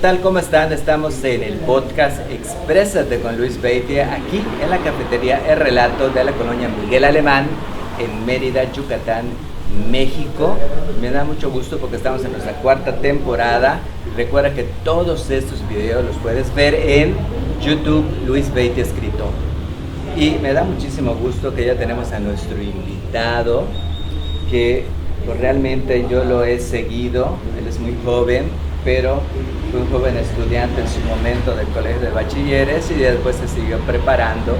tal? ¿Cómo están? Estamos en el podcast Exprésate con Luis Beitia, aquí en la cafetería El Relato de la colonia Miguel Alemán, en Mérida, Yucatán, México. Me da mucho gusto porque estamos en nuestra cuarta temporada. Recuerda que todos estos videos los puedes ver en YouTube, Luis Beitia Escritor. Y me da muchísimo gusto que ya tenemos a nuestro invitado, que pues, realmente yo lo he seguido. Él es muy joven, pero fue un joven estudiante en su momento del colegio de bachilleres y después se siguió preparando.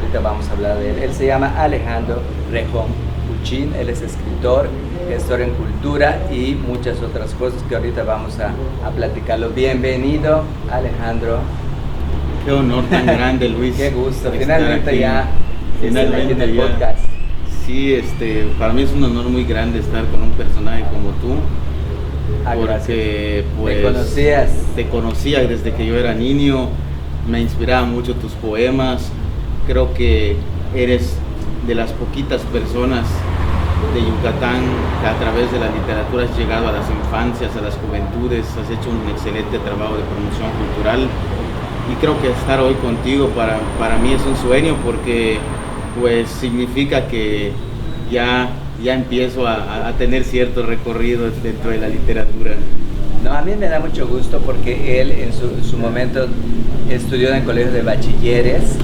Ahorita vamos a hablar de él. Él se llama Alejandro Rejón Puchín. Él es escritor, gestor en cultura y muchas otras cosas que ahorita vamos a platicarlo. Bienvenido, Alejandro. Qué honor tan grande, Luis. Qué gusto. Finalmente aquí, finalmente en el ya, podcast. Sí, para mí es un honor muy grande estar con un personaje como tú. Porque pues, te conocía desde que yo era niño, me inspiraban mucho tus poemas. Creo que eres de las poquitas personas de Yucatán que a través de la literatura has llegado a las infancias, a las juventudes, has hecho un excelente trabajo de promoción cultural. Y creo que estar hoy contigo para mí es un sueño, porque pues significa que ya empiezo a tener cierto recorrido dentro de la literatura. No, a mí me da mucho gusto porque él en su momento estudió en el colegio de bachilleres,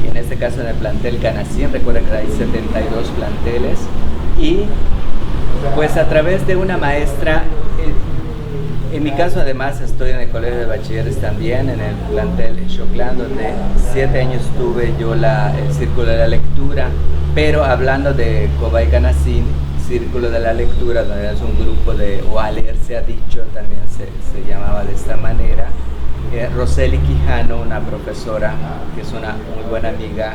en este caso en el plantel Canacín. Recuerda que hay 72 planteles, y pues a través de una maestra, en mi caso además estoy en el colegio de bachilleres también, en el plantel Xoclán, donde 7 años tuve yo el círculo de la lectura. Pero hablando de Cobay Canacín, Círculo de la Lectura, donde es un grupo o a leer se ha dicho, también se llamaba de esta manera. Roseli Quijano, una profesora que es una muy buena amiga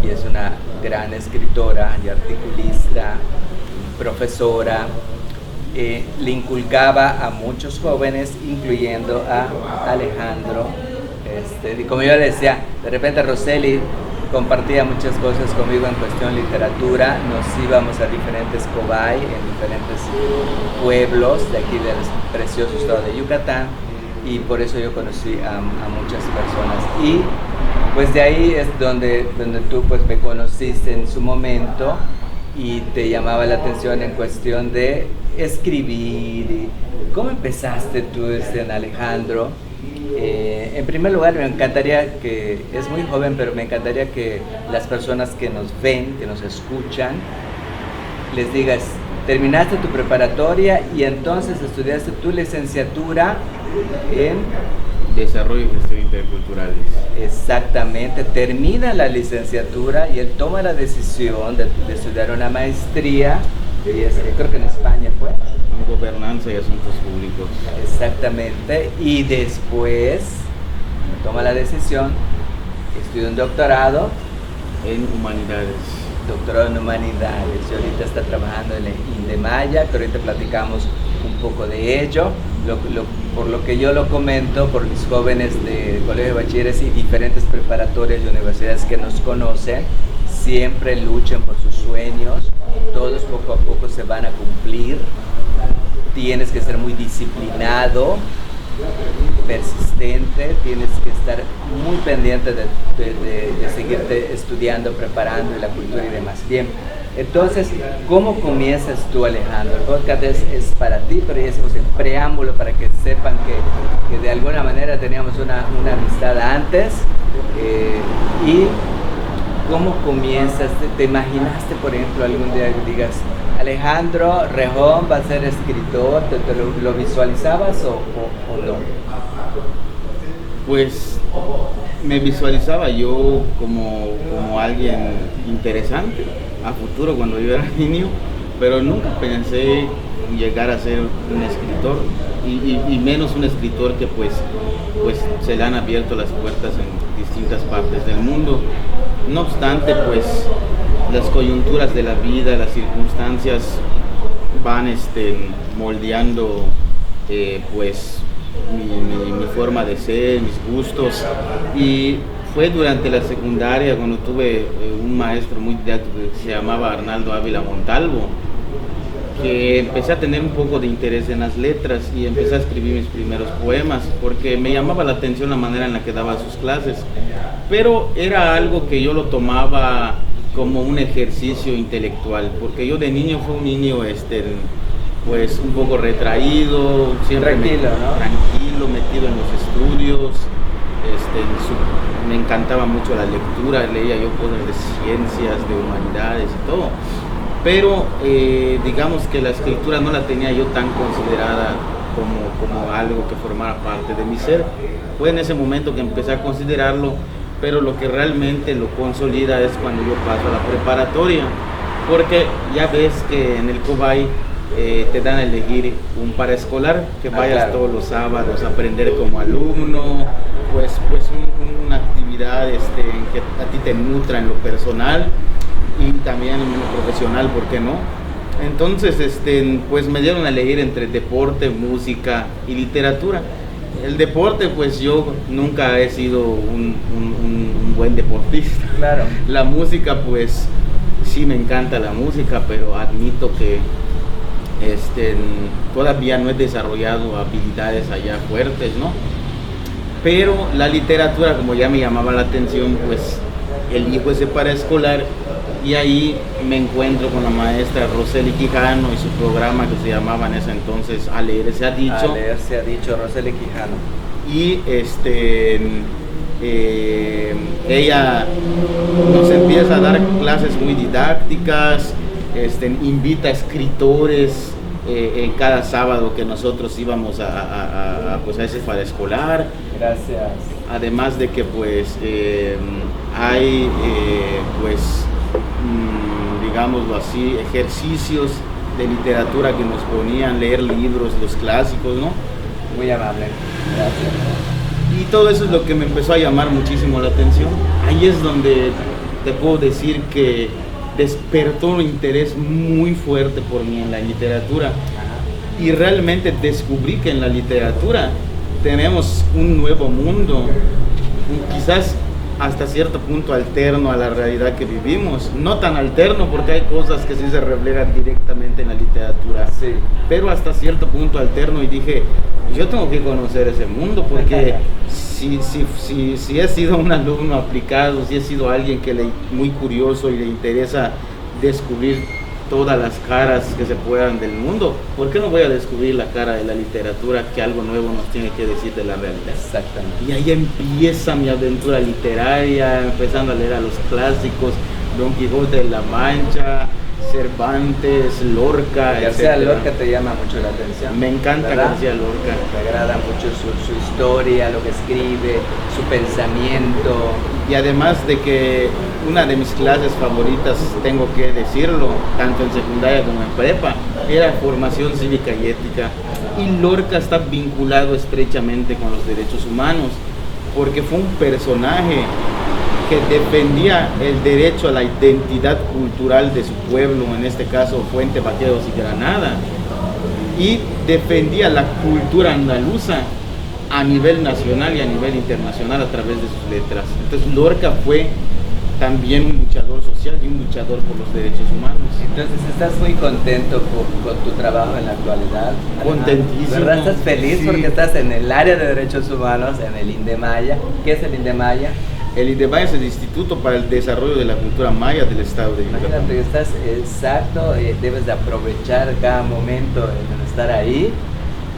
y es una gran escritora y articulista, profesora, le inculcaba a muchos jóvenes, incluyendo a Alejandro. Como yo le decía, de repente Roseli compartía muchas cosas conmigo en cuestión literatura. Nos íbamos a diferentes Cobay, en diferentes pueblos de aquí del precioso estado de Yucatán, y por eso yo conocí a muchas personas. Y pues de ahí es donde tú pues me conociste en su momento y te llamaba la atención en cuestión de escribir. ¿Cómo empezaste tú, Alejandro? En primer lugar, me encantaría que, es muy joven, pero me encantaría que las personas que nos ven, que nos escuchan, les digas, terminaste tu preparatoria y entonces estudiaste tu licenciatura en Desarrollo y Gestión Interculturales. Exactamente, termina la licenciatura y él toma la decisión de estudiar una maestría, y creo que en España fue. Gobernanza y Asuntos Públicos. Exactamente, y después toma la decisión, estudia un doctorado en Humanidades. Doctorado en Humanidades, y ahorita está trabajando en el Indemaya, que ahorita platicamos un poco de ello. Por lo que yo lo comento, por mis jóvenes de colegio de bachilleres y diferentes preparatorias y universidades que nos conocen, siempre luchan por sus sueños, todos poco a poco se van a cumplir. Tienes que ser muy disciplinado, persistente, tienes que estar muy pendiente de seguirte estudiando, preparando y la cultura y demás. Bien, entonces, ¿cómo comienzas tú, Alejandro? El podcast es para ti, pero ya hicimos el preámbulo para que sepan que de alguna manera teníamos una amistad antes. Y ¿cómo comienzas? ¿Te imaginaste, por ejemplo, algún día que digas, Alejandro Rejón va a ser escritor? ¿Te lo visualizabas o no? Pues me visualizaba yo como alguien interesante a futuro cuando yo era niño, pero nunca pensé llegar a ser un escritor, y menos un escritor que pues se le han abierto las puertas en distintas partes del mundo. No obstante, pues las coyunturas de la vida, las circunstancias van moldeando pues mi forma de ser, mis gustos. Y fue durante la secundaria cuando tuve un maestro muy didáctico que se llamaba Arnaldo Ávila Montalvo, que empecé a tener un poco de interés en las letras y empecé a escribir mis primeros poemas porque me llamaba la atención la manera en la que daba sus clases, pero era algo que yo lo tomaba como un ejercicio intelectual, porque yo de niño fui un niño pues un poco retraído, siempre tranquilo, metido en los estudios. Me encantaba mucho la lectura, leía yo cosas de ciencias, de humanidades y todo, pero digamos que la escritura no la tenía yo tan considerada como algo que formara parte de mi ser. Fue en ese momento que empecé a considerarlo, pero lo que realmente lo consolida es cuando yo paso a la preparatoria, porque ya ves que en el Cobay te dan a elegir un paraescolar, que vayas claro, todos los sábados a aprender como alumno, pues una actividad en que a ti te nutra en lo personal y también en lo profesional, ¿por qué no? Entonces, pues me dieron a elegir entre deporte, música y literatura. El deporte, pues yo nunca he sido un buen deportista. Claro. La música, pues sí me encanta la música, pero admito que todavía no he desarrollado habilidades allá fuertes, ¿no? Pero la literatura, como ya me llamaba la atención, pues elijo ese paraescolar y ahí me encuentro con la maestra Roseli Quijano y su programa que se llamaba en ese entonces A Leer se ha dicho. A Leer se ha dicho, Roseli Quijano. Y ella nos empieza a dar clases muy didácticas, invita a escritores en cada sábado que nosotros íbamos a ese paraescolar. Gracias. Además de que pues hay digámoslo así, ejercicios de literatura que nos ponían leer libros, los clásicos, ¿no? Muy amable, gracias. Y todo eso es lo que me empezó a llamar muchísimo la atención. Ahí es donde te puedo decir que despertó un interés muy fuerte por mí en la literatura. Y realmente descubrí que en la literatura tenemos un nuevo mundo, quizás hasta cierto punto alterno a la realidad que vivimos. No tan alterno porque hay cosas que sí se reflejan directamente en la literatura, sí, pero hasta cierto punto alterno, y dije, yo tengo que conocer ese mundo porque si he sido un alumno aplicado, si he sido alguien que muy curioso y le interesa descubrir todas las caras que se puedan del mundo, ¿por qué no voy a descubrir la cara de la literatura, que algo nuevo nos tiene que decir de la realidad? Exactamente. Y ahí empieza mi aventura literaria, empezando a leer a los clásicos, Don Quijote de la Mancha, Cervantes, Lorca, García Lorca te llama mucho la atención. Me encanta, ¿verdad? García Lorca. Te agrada mucho su historia, lo que escribe, su pensamiento. Y además de que una de mis clases favoritas, tengo que decirlo, tanto en secundaria como en prepa, era formación cívica y ética. Y Lorca está vinculado estrechamente con los derechos humanos, porque fue un personaje que defendía el derecho a la identidad cultural de su pueblo, en este caso Fuente, Baqueros y Granada, y defendía la cultura andaluza a nivel nacional y a nivel internacional a través de sus letras. Entonces Lorca fue también un luchador social y un luchador por los derechos humanos. Entonces estás muy contento con tu trabajo en la actualidad. Contentísimo. ¿Verdad? Estás feliz, sí, porque estás en el área de derechos humanos, en el INDEMAYA. ¿Qué es el INDEMAYA? El INDEMAYA es el Instituto para el Desarrollo de la Cultura Maya del Estado de Yucatán. Imagínate, estás exacto, debes de aprovechar cada momento en estar ahí,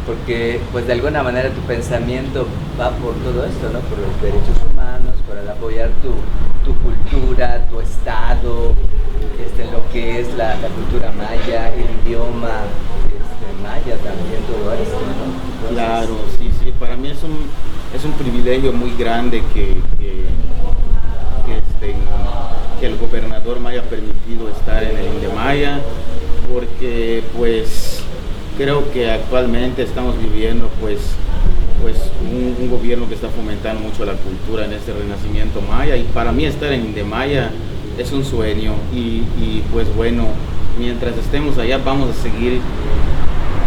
porque pues de alguna manera tu pensamiento va por todo esto, ¿no? Por los derechos humanos, por el apoyar tu cultura, tu estado, lo que es la cultura maya, el idioma maya también, todo esto, ¿no? Entonces, claro, sí, para mí es un privilegio muy grande que el gobernador me haya permitido estar en el INDEMAYA, porque pues creo que actualmente estamos viviendo pues un gobierno que está fomentando mucho la cultura en este renacimiento maya, y para mí estar en INDEMAYA es un sueño, y pues bueno, mientras estemos allá vamos a seguir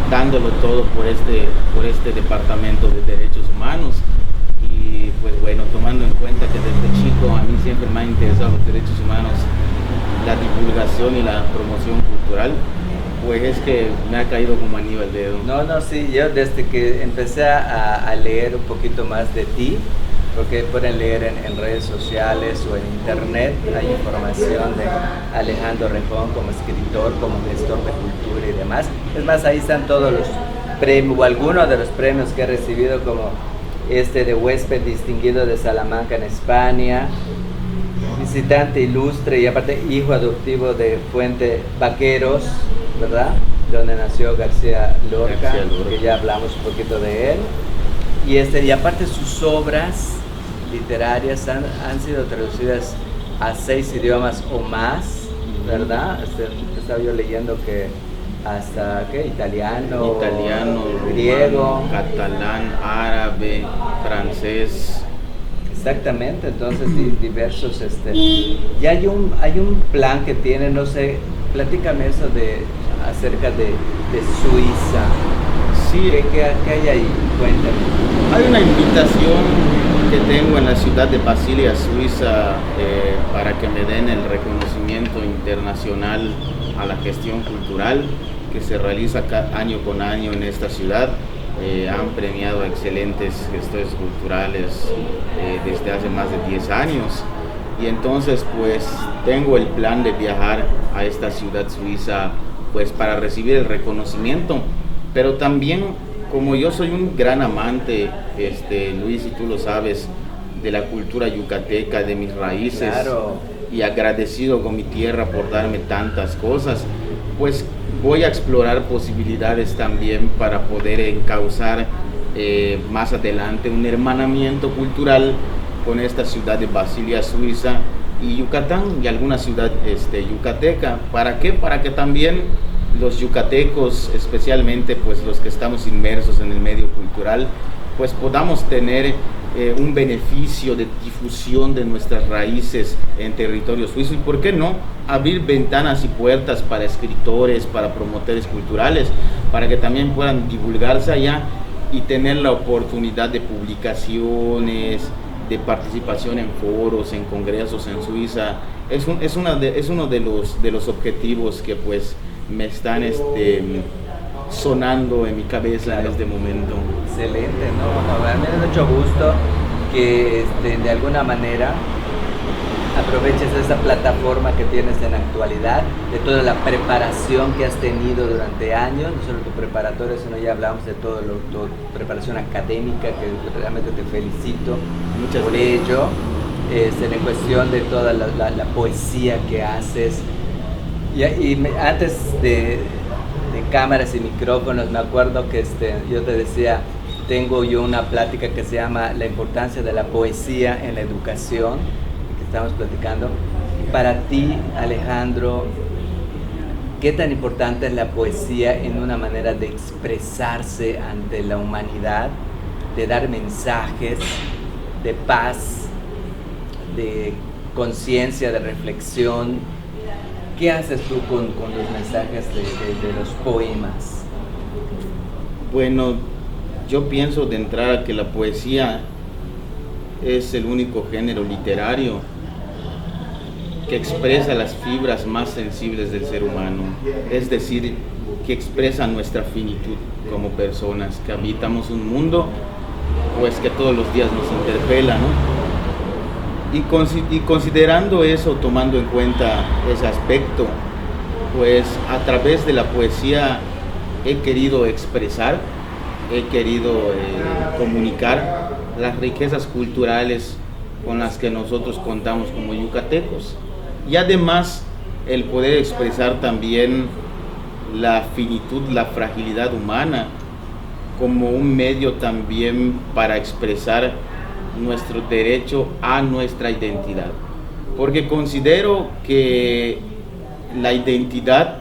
dándolo todo por este departamento de derechos humanos. Y pues bueno, tomando en cuenta que desde chico a mí siempre me han interesado los derechos humanos, la divulgación y la promoción cultural, pues es que me ha caído como anillo al dedo. No, no, sí, yo desde que empecé a leer un poquito más de ti, porque pueden leer en redes sociales o en internet, hay información de Alejandro Rejón como escritor, como gestor de cultura y demás. Es más, ahí están todos los premios, o algunos de los premios que he recibido, como este de huésped distinguido de Salamanca en España, visitante ilustre y aparte hijo adoptivo de Fuente Vaqueros, ¿verdad? Donde nació García Lorca, que ya hablamos un poquito de él. Y aparte sus obras literarias han sido traducidas a 6 idiomas o más, ¿verdad? Estaba yo leyendo que hasta ¿qué? Italiano, griego, catalán, árabe, francés. Exactamente, entonces diversos y hay un plan que tiene, no sé, platícame eso acerca de Suiza. Sí, ¿Qué hay ahí? Cuéntame. Hay una invitación que tengo en la ciudad de Basilea, Suiza, para que me den el reconocimiento internacional a la gestión cultural que se realiza año con año en esta ciudad. Han premiado a excelentes gestores culturales desde hace más de 10 años, y entonces pues tengo el plan de viajar a esta ciudad suiza pues para recibir el reconocimiento, pero también como yo soy un gran amante, Luis, y tú lo sabes, de la cultura yucateca, de mis raíces, claro, y agradecido con mi tierra por darme tantas cosas, pues voy a explorar posibilidades también para poder encauzar más adelante un hermanamiento cultural con esta ciudad de Basilea, Suiza, y Yucatán, y alguna ciudad yucateca. ¿Para qué? Para que también los yucatecos, especialmente pues los que estamos inmersos en el medio cultural, pues podamos tener un beneficio de difusión de nuestras raíces en territorio suizo, y por qué no abrir ventanas y puertas para escritores, para promotores culturales, para que también puedan divulgarse allá y tener la oportunidad de publicaciones, de participación en foros, en congresos en Suiza. Es uno de los objetivos que pues me están sonando en mi cabeza, claro, en este momento. Excelente, ¿no? A mí me da mucho gusto que de alguna manera aproveches esa plataforma que tienes en la actualidad, de toda la preparación que has tenido durante años, no solo tu preparatoria, sino ya hablamos de toda tu preparación académica, que realmente te felicito por ello, en cuestión de toda la poesía que haces. Antes de cámaras y micrófonos, me acuerdo que yo te decía, tengo yo una plática que se llama La importancia de la poesía en la educación, que estamos platicando. Para ti, Alejandro, ¿qué tan importante es la poesía en una manera de expresarse ante la humanidad, de dar mensajes de paz, de conciencia, de reflexión? ¿Qué haces tú con los mensajes de los poemas? Bueno, yo pienso de entrada que la poesía es el único género literario que expresa las fibras más sensibles del ser humano, es decir, que expresa nuestra finitud como personas, que habitamos un mundo pues que todos los días nos interpela, ¿no? Y considerando eso, tomando en cuenta ese aspecto, pues a través de la poesía he querido expresar, he querido comunicar las riquezas culturales con las que nosotros contamos como yucatecos, y además el poder expresar también la finitud, la fragilidad humana como un medio también para expresar nuestro derecho a nuestra identidad, porque considero que la identidad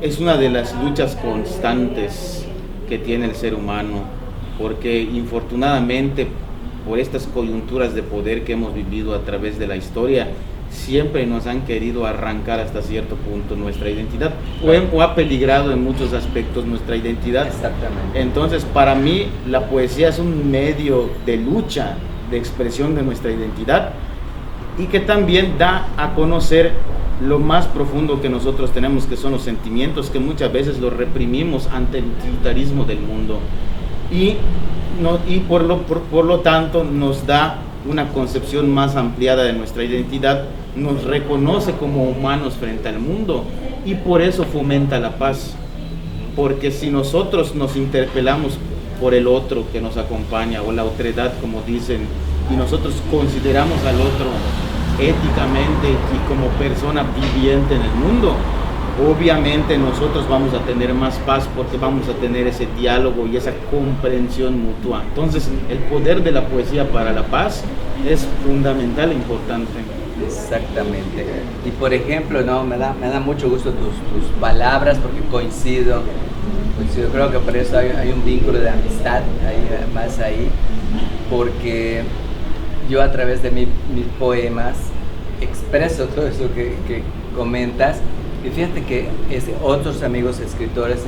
es una de las luchas constantes que tiene el ser humano, porque infortunadamente por estas coyunturas de poder que hemos vivido a través de la historia, siempre nos han querido arrancar hasta cierto punto nuestra identidad, o ha peligrado en muchos aspectos nuestra identidad. Exactamente. Entonces, para mí, la poesía es un medio de lucha, de expresión de nuestra identidad, y que también da a conocer lo más profundo que nosotros tenemos, que son los sentimientos, que muchas veces los reprimimos ante el utilitarismo del mundo. Y por lo tanto nos da una concepción más ampliada de nuestra identidad, nos reconoce como humanos frente al mundo y por eso fomenta la paz. Porque si nosotros nos interpelamos por el otro que nos acompaña, o la otredad como dicen, y nosotros consideramos al otro éticamente y como persona viviente en el mundo, obviamente nosotros vamos a tener más paz porque vamos a tener ese diálogo y esa comprensión mutua. Entonces el poder de la poesía para la paz es fundamental e importante. Exactamente. Y por ejemplo, no, me da mucho gusto tus palabras porque coincido, creo que por eso hay un vínculo de amistad más ahí, porque yo a través de mis poemas expreso todo eso que comentas. Y fíjate que otros amigos escritores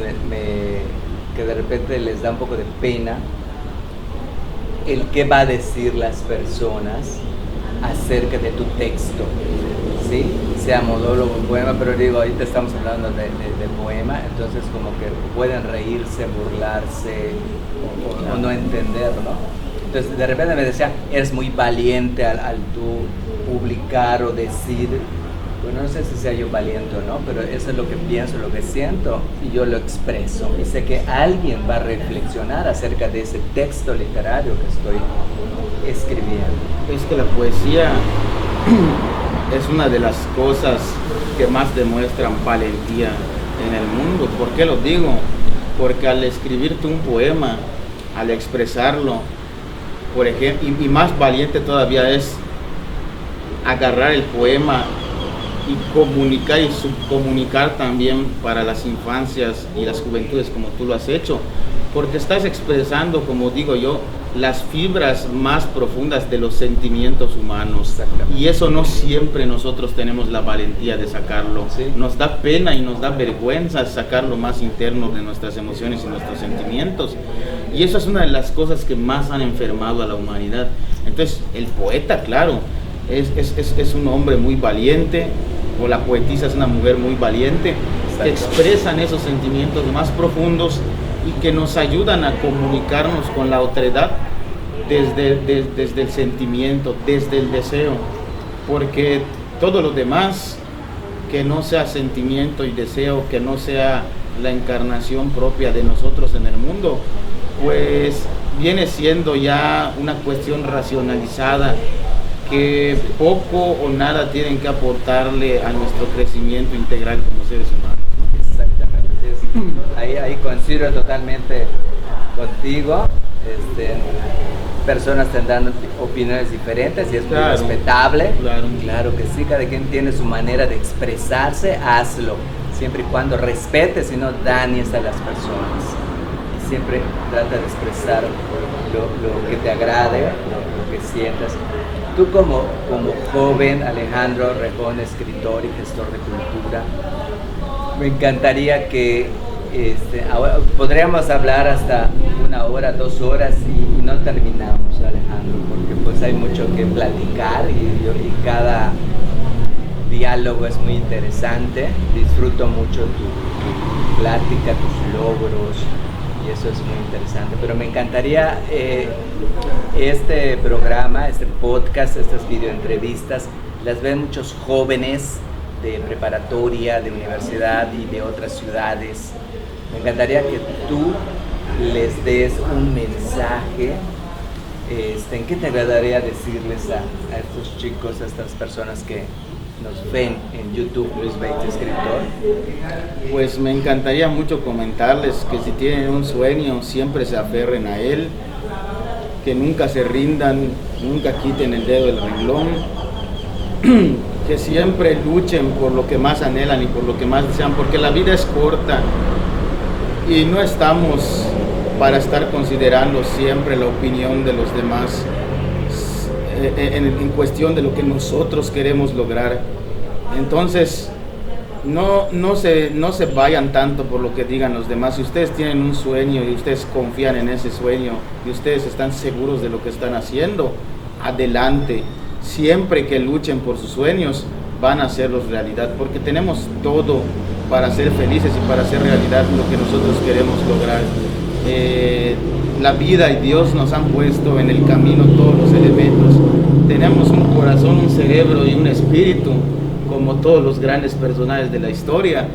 que de repente les da un poco de pena el qué va a decir las personas acerca de tu texto, ¿sí? Sea monólogo, poema, pero digo, ahorita estamos hablando de poema, entonces como que pueden reírse, burlarse o no entender, ¿no? Entonces de repente me decía, eres muy valiente al tú publicar o decir. Bueno, no sé si sea yo valiente o no, pero eso es lo que pienso, lo que siento, y yo lo expreso. Y sé que alguien va a reflexionar acerca de ese texto literario que estoy escribiendo. Es que la poesía es una de las cosas que más demuestran valentía en el mundo. ¿Por qué lo digo? Porque al escribirte un poema, al expresarlo, por ejemplo, y más valiente todavía es agarrar el poema y comunicar y subcomunicar también para las infancias y las juventudes como tú lo has hecho, porque estás expresando, como digo yo, las fibras más profundas de los sentimientos humanos, y eso no siempre nosotros tenemos la valentía de sacarlo. ¿Sí? Nos da pena y nos da vergüenza sacar lo más interno de nuestras emociones y nuestros sentimientos, y eso es una de las cosas que más han enfermado a la humanidad. Entonces el poeta, claro, es un hombre muy valiente, o la poetisa es una mujer muy valiente, que expresan esos sentimientos más profundos y que nos ayudan a comunicarnos con la otredad desde el sentimiento, desde el deseo, porque todo lo demás que no sea sentimiento y deseo, que no sea la encarnación propia de nosotros en el mundo, pues viene siendo ya una cuestión racionalizada, que poco o nada tienen que aportarle a nuestro crecimiento integral como seres humanos, ¿no? Exactamente. Ahí coincido totalmente contigo. Personas tendrán opiniones diferentes y es muy respetable. Claro que sí, cada quien tiene su manera de expresarse, hazlo, siempre y cuando respetes y no dañes a las personas. Y siempre trata de expresar lo que te agrade, lo que sientas. Tú como joven Alejandro Rejón, escritor y gestor de cultura, me encantaría que ahora podríamos hablar hasta 1 hora, 2 horas y no terminamos, Alejandro, porque pues hay mucho que platicar y cada diálogo es muy interesante. Disfruto mucho tu plática, tus logros, y eso es muy interesante, pero me encantaría este programa, este podcast, estas videoentrevistas, las ven muchos jóvenes de preparatoria, de universidad y de otras ciudades. Me encantaría que tú les des un mensaje. ¿En qué te agradaría decirles a estos chicos, a estas personas que nos ven en YouTube, Luis Beite Escritor? Pues me encantaría mucho comentarles que si tienen un sueño, siempre se aferren a él, que nunca se rindan, nunca quiten el dedo del renglón, que siempre luchen por lo que más anhelan y por lo que más desean, porque la vida es corta y no estamos para estar considerando siempre la opinión de los demás en cuestión de lo que nosotros queremos lograr. Entonces no se vayan tanto por lo que digan los demás. Si ustedes tienen un sueño y ustedes confían en ese sueño y ustedes están seguros de lo que están haciendo, adelante. Siempre que luchen por sus sueños, van a hacerlos realidad, porque tenemos todo para ser felices y para hacer realidad lo que nosotros queremos lograr. La vida y Dios nos han puesto en el camino todos los elementos. Tenemos un corazón, un cerebro y un espíritu como todos los grandes personajes de la historia.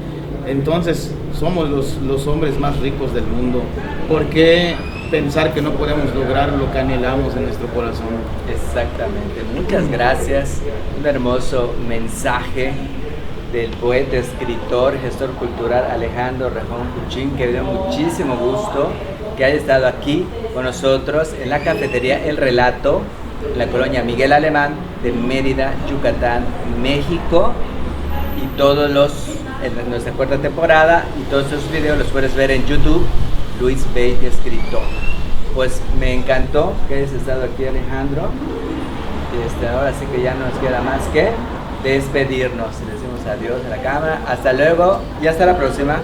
Entonces somos los hombres más ricos del mundo. ¿Por qué pensar que no podemos lograr lo que anhelamos en nuestro corazón? Exactamente. Muchas gracias. Un hermoso mensaje del poeta, escritor, gestor cultural Alejandro Rejón Kuchín, que me dio muchísimo gusto que haya estado aquí con nosotros en la cafetería El Relato, en la colonia Miguel Alemán de Mérida, Yucatán, México. Y todos en nuestra cuarta temporada, y todos esos videos los puedes ver en YouTube, Luis Beite Escritor. Pues me encantó que hayas estado aquí, Alejandro. Ahora sí que ya no nos queda más que despedirnos. Le decimos adiós a la cámara. Hasta luego y hasta la próxima.